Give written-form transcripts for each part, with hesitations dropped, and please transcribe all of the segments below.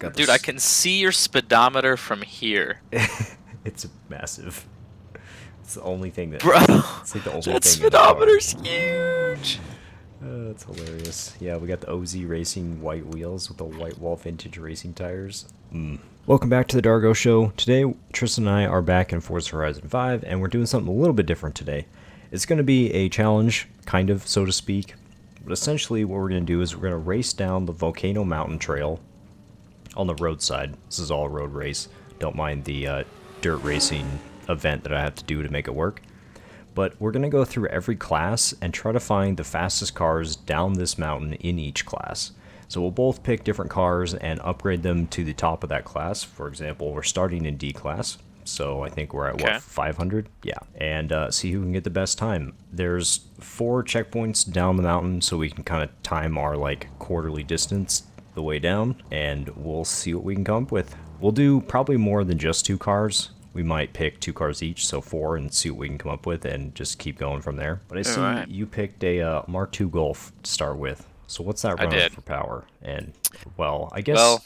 Got Dude, I this. can see your speedometer from here. It's massive. It's the only thing that Bro, it's like the only that thing in the car. speedometer's huge. That's hilarious. Yeah, we got the OZ Racing white wheels with the white wall vintage racing tires. Welcome back to the Dargo Show. Today, Tristan and I are back in Forza Horizon 5, and we're doing something a little bit different today. It's going to be a challenge, kind of, so to speak. But essentially, what we're going to do is we're going to race down the Volcano Mountain Trail on the roadside. This is all a road race. Don't mind the dirt racing event that I have to do to make it work. But we're going to go through every class and try to find the fastest cars down this mountain in each class. So we'll both pick different cars and upgrade them to the top of that class. For example, we're starting in D class. So I think we're at, Okay. what, 500? Yeah. And see who can get the best time. There's 4 checkpoints down the mountain, so we can kind of time our, like, quarterly distance the way down. And we'll see what we can come up with. We'll do probably more than just 2 cars. We might pick 2 cars each, so 4, and see what we can come up with and just keep going from there. But I see Alright. you picked a Mark II Golf to start with. So what's that I run did. for power? And, well, I guess Well,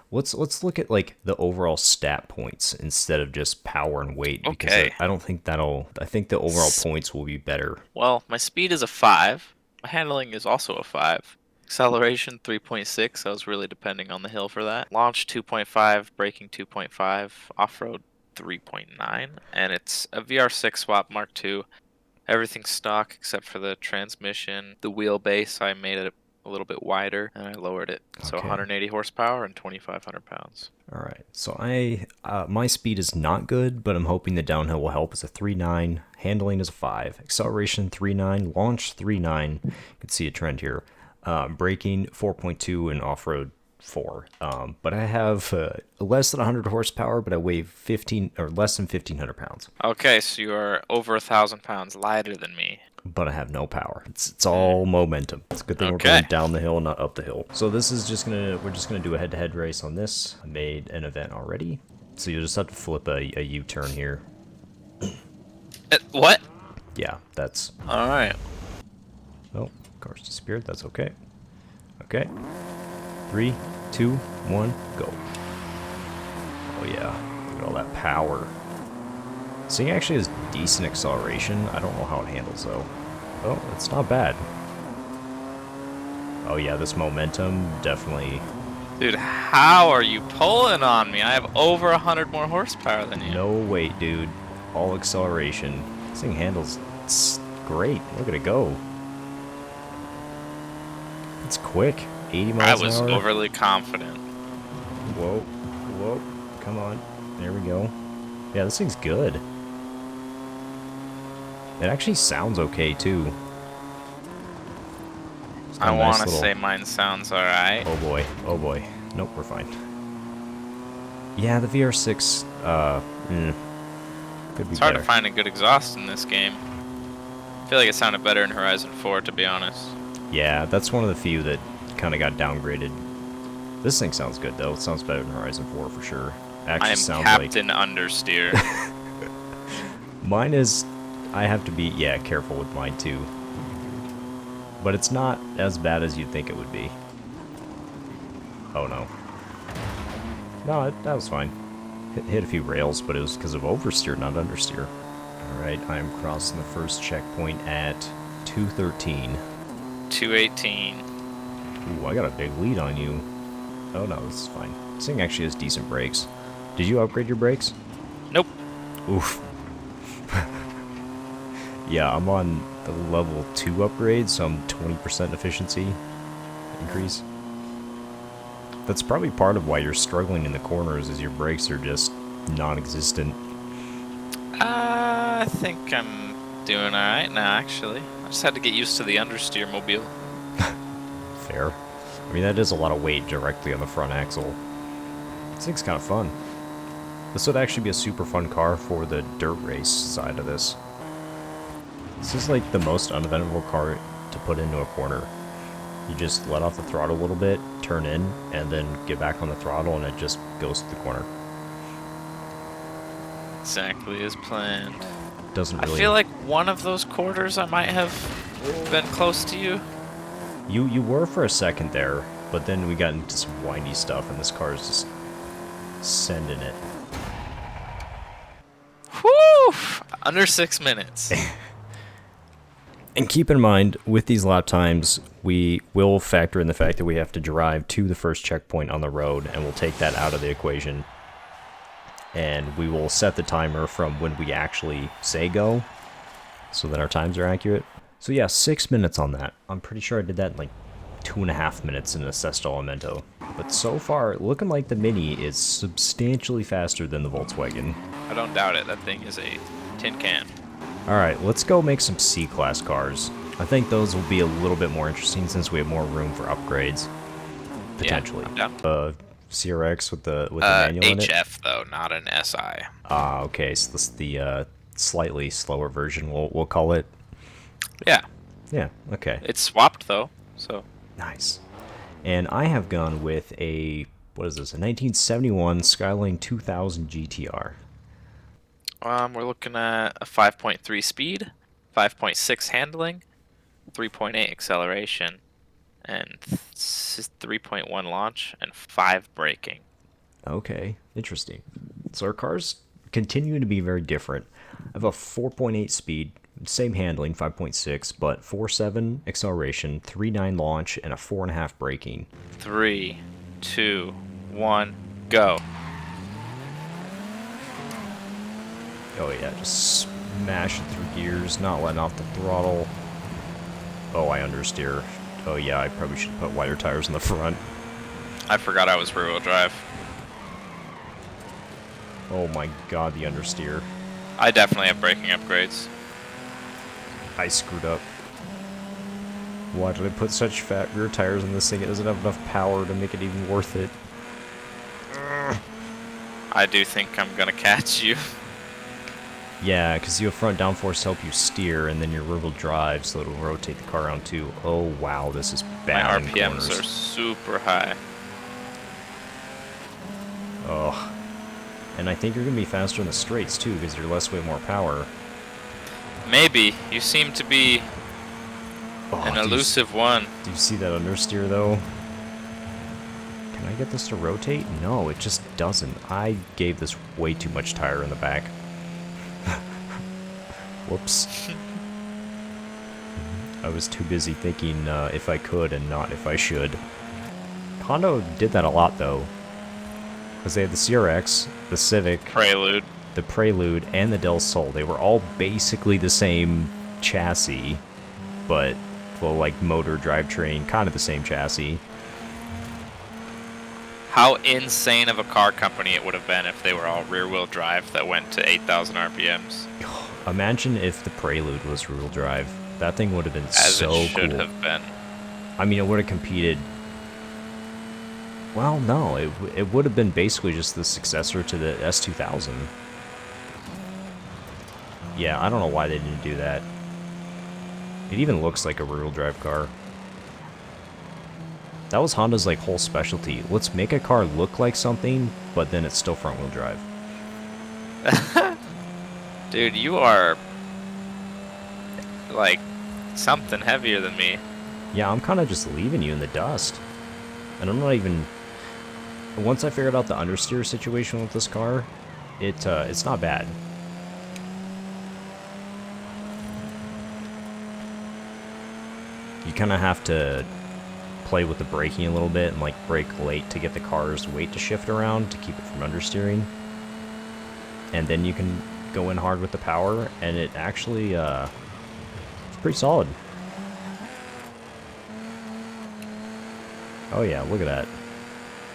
let's look at, like, the overall stat points instead of just power and weight, because okay. I don't think I think the overall points will be better. Well, my speed is a 5. My handling is also a 5. Acceleration 3.6. I was really depending on the hill for that. Launch 2.5, braking 2.5, off-road 3.9, and it's a VR6 swap Mark II. Everything's stock except for the transmission. The wheelbase, I made it a little bit wider and I lowered it. So Okay. 180 horsepower and 2,500 pounds. All right, so my speed is not good, but I'm hoping the downhill will help. It's a 3.9, handling is a 5, acceleration 3.9, launch 3.9. You can see a trend here. Braking 4.2 and off-road 4. But I have less than 100 horsepower, but I weigh 15 or less than 1,500 pounds. Okay, so you are over 1,000 pounds lighter than me. But I have no power. It's all momentum. It's a good thing we're Okay. going down the hill, not up the hill. So this is we're just gonna do a head-to-head race on this. I made an event already, so you'll just have to flip a U-turn here. What? Yeah, that's. Alright. Oh, cars disappeared. That's okay. Okay. 3, 2, 1, go. Oh yeah, look at all that power. This thing actually has decent acceleration. I don't know how it handles though. Oh, it's not bad. Oh yeah, this momentum definitely. Dude, how are you pulling on me? I have over 100 more horsepower than you. No weight, dude. All acceleration. This thing handles great. Look at it go. It's quick. 80 I miles was an hour. overly confident. Whoa, whoa. Come on. There we go. Yeah, this thing's good. It actually sounds okay too. It's got I a nice want to little- say mine sounds alright. Oh boy. Oh boy. Nope, we're fine. Yeah, the VR6 could be It's hard better. to find a good exhaust in this game. I feel like it sounded better in Horizon 4, to be honest. Yeah, that's one of the few that kind of got downgraded. This thing sounds good though. It sounds better than Horizon 4 for sure. Actually I am sounds Captain Understeer. like mine is. I have to be careful with mine too. But it's not as bad as you'd think it would be. Oh no. No, that was fine. Hit a few rails, but it was because of oversteer, not understeer. Alright, I am crossing the first checkpoint at 213. 218. Ooh, I got a big lead on you. Oh no, this is fine. This thing actually has decent brakes. Did you upgrade your brakes? Nope. Oof. Yeah, I'm on the level 2 upgrade, so I'm 20% efficiency increase. That's probably part of why you're struggling in the corners, is your brakes are just non-existent. I think I'm doing alright now, actually. I just had to get used to the understeer mobile. Fair. I mean, that is a lot of weight directly on the front axle. This thing's kind of fun. This would actually be a super fun car for the dirt race side of this. This is like the most uneventful car to put into a corner. You just let off the throttle a little bit, turn in, and then get back on the throttle, and it just goes to the corner. Exactly as planned. Doesn't really. I feel like one of those quarters I might have been close to you. You were for a second there, but then we got into some windy stuff, and this car is just sending it. Whew! Under 6 minutes. And keep in mind, with these lap times, we will factor in the fact that we have to drive to the first checkpoint on the road, and we'll take that out of the equation. And we will set the timer from when we actually say go, so that our times are accurate. So yeah, 6 minutes on that. I'm pretty sure I did that in like 2.5 minutes in a Sesto Elemento. But so far, looking like the Mini is substantially faster than the Volkswagen. I don't doubt it. That thing is a tin can. Alright, let's go make some C-Class cars. I think those will be a little bit more interesting since we have more room for upgrades. Potentially. Yeah, I'm down. CRX with the manual in it? HF, though, not an SI. Ah, okay, so this is the slightly slower version, we'll call it. Yeah. Yeah, okay. It's swapped, though, so... Nice. And I have gone with a, what is this, a 1971 Skyline 2000 GTR. We're looking at a 5.3 speed, 5.6 handling, 3.8 acceleration, and 3.1 launch, and 5 braking. Okay, interesting. So our cars continue to be very different. I have a 4.8 speed, same handling, 5.6, but 4.7 acceleration, 3.9 launch, and a 4.5 braking. 3, 2, 1, go. Oh yeah, just smashing through gears, not letting off the throttle. Oh, I understeer. Oh yeah, I probably should put wider tires in the front. I forgot I was rear-wheel drive. Oh my god, the understeer. I definitely have braking upgrades. I screwed up. Why did I put such fat rear tires in this thing? It doesn't have enough power to make it even worth it. I do think I'm gonna catch you. Yeah, because you have front downforce to help you steer, and then your rear wheel drive, so it'll rotate the car around too. Oh wow, this is bad. My in RPMs corners. are super high. Oh. And I think you're going to be faster in the straights too, because you're less weight, more power. Maybe. You seem to be an elusive one. Do you see that understeer though? Can I get this to rotate? No, it just doesn't. I gave this way too much tire in the back. Whoops. I was too busy thinking if I could and not if I should. Honda did that a lot though. Because they had the CRX, the Civic, Prelude. the Prelude, and the Del Sol. They were all basically the same chassis, but, well, like motor drivetrain, kind of the same chassis. How insane of a car company it would have been if they were all rear-wheel drive that went to 8,000 RPMs. Imagine if the Prelude was rear-wheel drive. That thing would have been As so it should cool. have been. I mean, it would have competed. Well, no, it would have been basically just the successor to the S2000. Yeah, I don't know why they didn't do that. It even looks like a rear-wheel drive car. That was Honda's like whole specialty. Let's make a car look like something, but then it's still front-wheel drive. Dude, you are like something heavier than me. Yeah, I'm kind of just leaving you in the dust. And I'm not even... Once I figured out the understeer situation with this car, it's not bad. You kind of have to play with the braking a little bit and like brake late to get the car's weight to shift around to keep it from understeering. And then you can go in hard with the power, and it actually it's pretty solid. Oh yeah, look at that.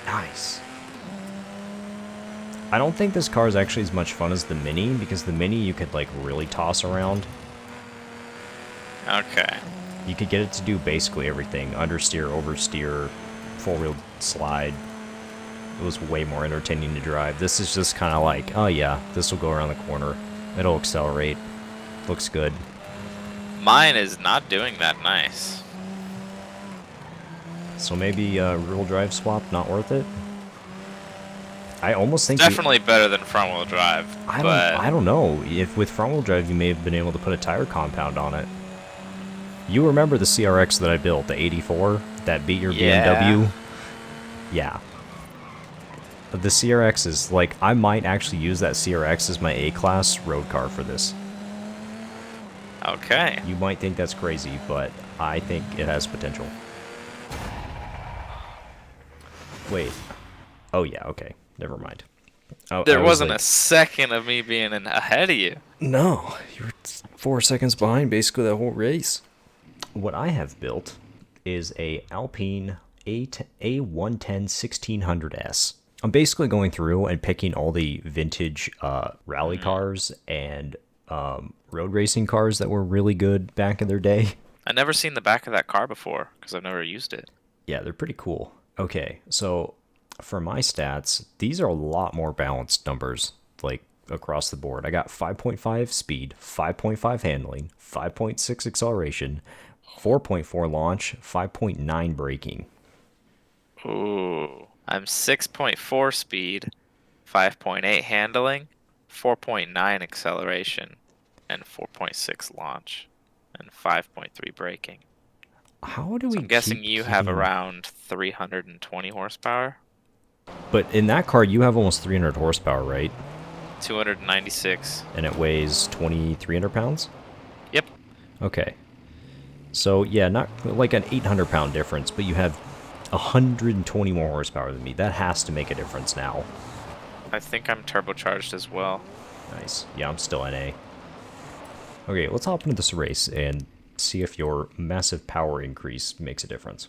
Nice. I don't think this car is actually as much fun as the Mini, because the Mini you could like really toss around. Okay. You could get it to do basically everything. Understeer, oversteer, four-wheel slide. It was way more entertaining to drive. This is just kind of like, oh yeah, this will go around the corner. It'll accelerate. Looks good. Mine is not doing that nice. So maybe rear-wheel drive swap, not worth it? I almost think... Definitely better than front-wheel drive. I don't know. If with front-wheel drive you may have been able to put a tire compound on it. You remember the CRX that I built, the 84, that beat your BMW? Yeah. The CRX is, like, I might actually use that CRX as my A-class road car for this. Okay. You might think that's crazy, but I think it has potential. Wait. Oh, yeah, okay. Never mind. Oh, There I was wasn't a like, second of me being ahead of you. no, you were 4 seconds behind basically that whole race. What I have built is a Alpine A110 1600S. I'm basically going through and picking all the vintage rally cars and road racing cars that were really good back in their day. I never seen the back of that car before because I've never used it. Yeah, they're pretty cool. Okay, so for my stats, these are a lot more balanced numbers, like across the board. I got 5.5 speed, 5.5 handling, 5.6 acceleration, 4.4 launch, 5.9 braking. Ooh. I'm 6.4 speed, 5.8 handling, 4.9 acceleration, and 4.6 launch, and 5.3 braking. How do we So I'm guessing keep you have getting... around 320 horsepower, But in that car, you have almost 300 horsepower, right? 296. And it weighs 2,300 pounds? Yep. Okay. So, yeah, not like an 800-pound difference, but you have 120 more horsepower than me. That has to make a difference now. I think I'm turbocharged as well. Nice. Yeah, I'm still NA. Okay, let's hop into this race and see if your massive power increase makes a difference.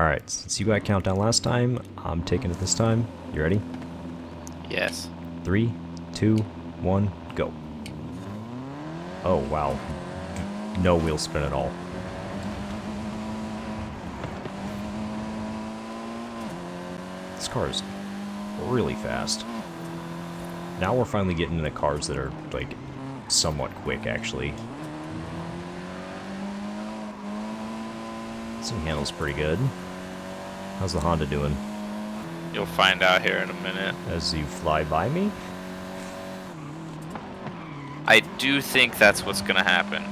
Alright, since you got countdown last time, I'm taking it this time. You ready? Yes. 3, 2, 1, go. Oh, wow. No wheel spin at all. This car is really fast. Now we're finally getting into cars that are, like, somewhat quick, actually. This thing handles pretty good. How's the Honda doing? You'll find out here in a minute. As you fly by me? I do think that's what's going to happen.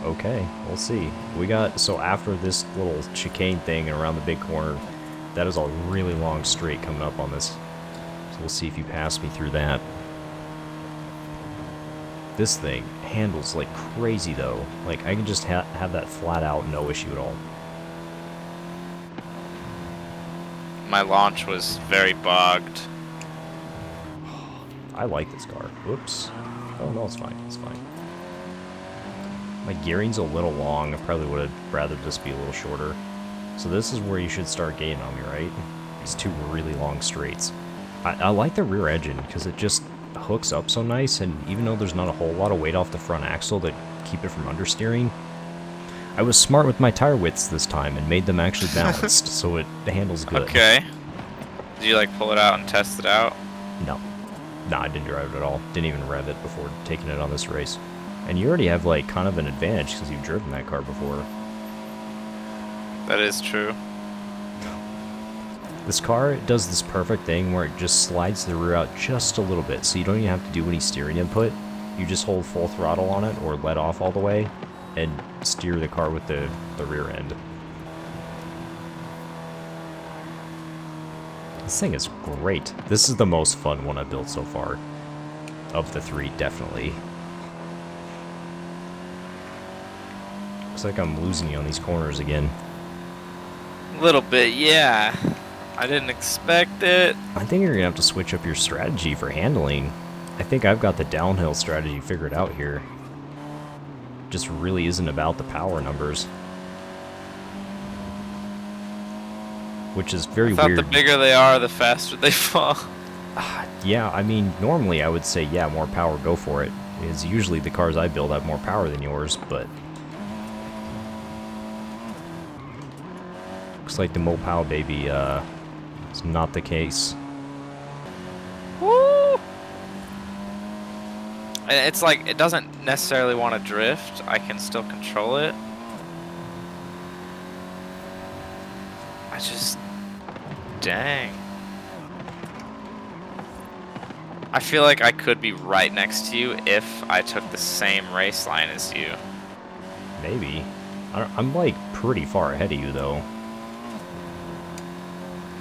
Okay, we'll see. We got, so after this little chicane thing and around the big corner, that is a really long straight coming up on this. So we'll see if you pass me through that. This thing handles like crazy though. Like I can just have that flat out, no issue at all. My launch was very bogged. I like this car. Whoops. Oh no, it's fine. It's fine. My gearing's a little long. I probably would have rather just be a little shorter. So this is where you should start gaining on me, right? These two really long straights. I like the rear engine because it just hooks up so nice, and even though there's not a whole lot of weight off the front axle to keep it from understeering, I was smart with my tire widths this time and made them actually balanced, so it handles good. Okay. Did you like pull it out and test it out? No. No, I didn't drive it at all. Didn't even rev it before taking it on this race. And you already have like kind of an advantage because you've driven that car before. That is true. This car does this perfect thing where it just slides the rear out just a little bit, so you don't even have to do any steering input. You just hold full throttle on it or let off all the way and steer the car with the rear end. This thing is great. This is the most fun one I've built so far. Of the three, definitely. Looks like I'm losing you on these corners again. A little bit, yeah. I didn't expect it. I think you're gonna have to switch up your strategy for handling. I think I've got the downhill strategy figured out here. Just really isn't about the power numbers. Which is very I thought weird. the bigger they are, the faster they fall. Yeah, I mean, normally I would say, yeah, more power, go for it. Because usually the cars I build have more power than yours, but... looks like the Mopao baby, is not the case. Woo! And it's like, it doesn't necessarily want to drift. I can still control it. I just... dang. I feel like I could be right next to you if I took the same race line as you. Maybe. I'm like pretty far ahead of you though.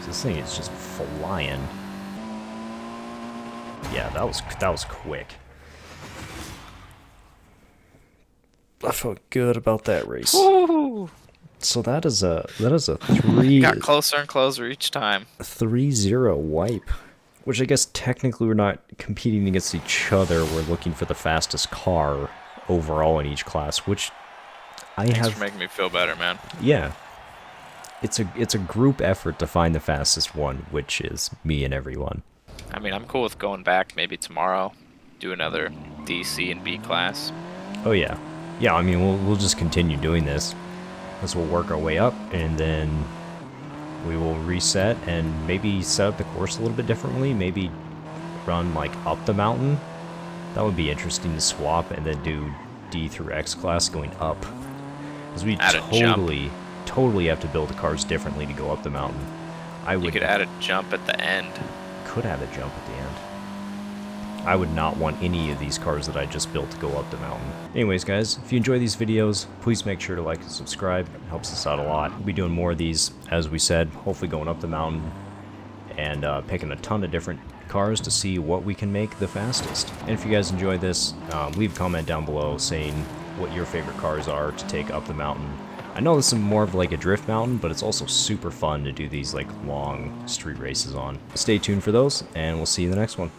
This thing is just flying. Yeah, that was quick. I felt good about that race. Woo! So that is a 3 Got closer and closer each time. 3-0 wipe. Which I guess technically we're not competing against each other. We're looking for the fastest car overall in each class, which Thanks for making me feel better, man. Yeah. It's a group effort to find the fastest one, which is me and everyone. I mean, I'm cool with going back maybe tomorrow, do another D, C, and B class. Oh yeah. Yeah, I mean we'll just continue doing this. As we'll work our way up, and then we will reset and maybe set up the course a little bit differently. Maybe run like up the mountain. That would be interesting to swap and then do D through X class going up. Because we totally have to build the cars differently to go up the mountain. You could add a jump at the end. Could add a jump at the end. I would not want any of these cars that I just built to go up the mountain. Anyways, guys, if you enjoy these videos, please make sure to like and subscribe. It helps us out a lot. We'll be doing more of these, as we said, hopefully going up the mountain and picking a ton of different cars to see what we can make the fastest. And if you guys enjoyed this, leave a comment down below saying what your favorite cars are to take up the mountain. I know this is more of like a drift mountain, but it's also super fun to do these like long street races on. Stay tuned for those, and we'll see you in the next one.